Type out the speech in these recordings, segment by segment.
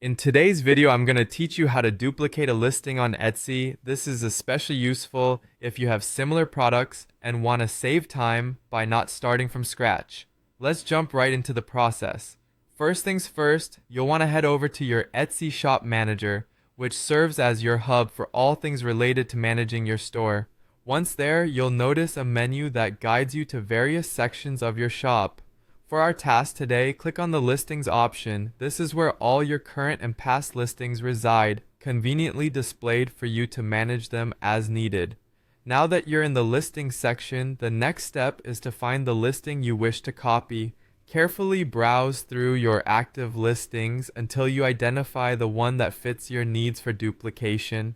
In today's video, I'm going to teach you how to duplicate a listing on Etsy. This is especially useful if you have similar products and want to save time by not starting from scratch. Let's jump right into the process. First things first, you'll want to head over to your Etsy Shop Manager, which serves as your hub for all things related to managing your store. Once there, you'll notice a menu that guides you to various sections of your shop. For our task today, click on the Listings option. This is where all your current and past listings reside, conveniently displayed for you to manage them as needed. Now that you're in the Listings section, the next step is to find the listing you wish to copy. Carefully browse through your active listings until you identify the one that fits your needs for duplication.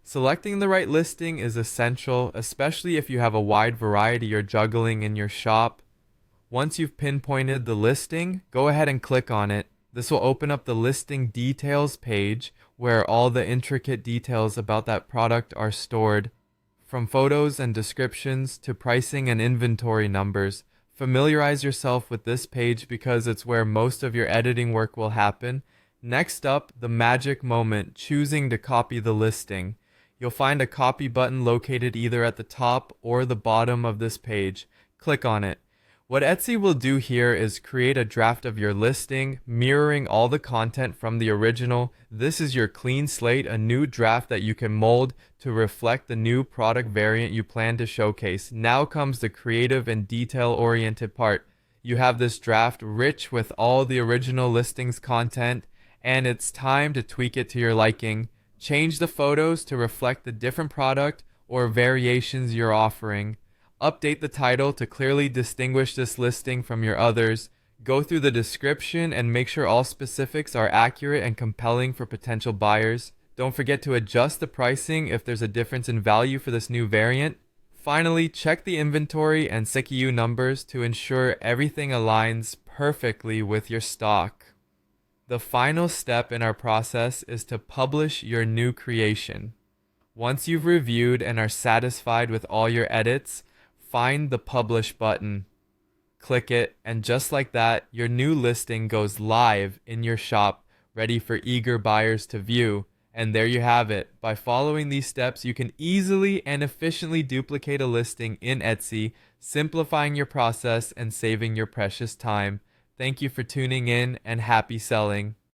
Selecting the right listing is essential, especially if you have a wide variety you're juggling in your shop. Once you've pinpointed the listing, go ahead and click on it. This will open up the listing details page where all the intricate details about that product are stored. From photos and descriptions to pricing and inventory numbers, familiarize yourself with this page because it's where most of your editing work will happen. Next up, the magic moment, choosing to copy the listing. You'll find a copy button located either at the top or the bottom of this page. Click on it. What Etsy will do here is create a draft of your listing, mirroring all the content from the original. This is your clean slate, a new draft that you can mold to reflect the new product variant you plan to showcase. Now comes the creative and detail-oriented part. You have this draft rich with all the original listings content, and it's time to tweak it to your liking. Change the photos to reflect the different product or variations you're offering. Update the title to clearly distinguish this listing from your others. Go through the description and make sure all specifics are accurate and compelling for potential buyers. Don't forget to adjust the pricing if there's a difference in value for this new variant. Finally, check the inventory and SKU numbers to ensure everything aligns perfectly with your stock. The final step in our process is to publish your new creation. Once you've reviewed and are satisfied with all your edits, find the Publish button. Click it, and just like that, your new listing goes live in your shop, ready for eager buyers to view. And there you have it. By following these steps, you can easily and efficiently duplicate a listing in Etsy, simplifying your process and saving your precious time. Thank you for tuning in, and happy selling.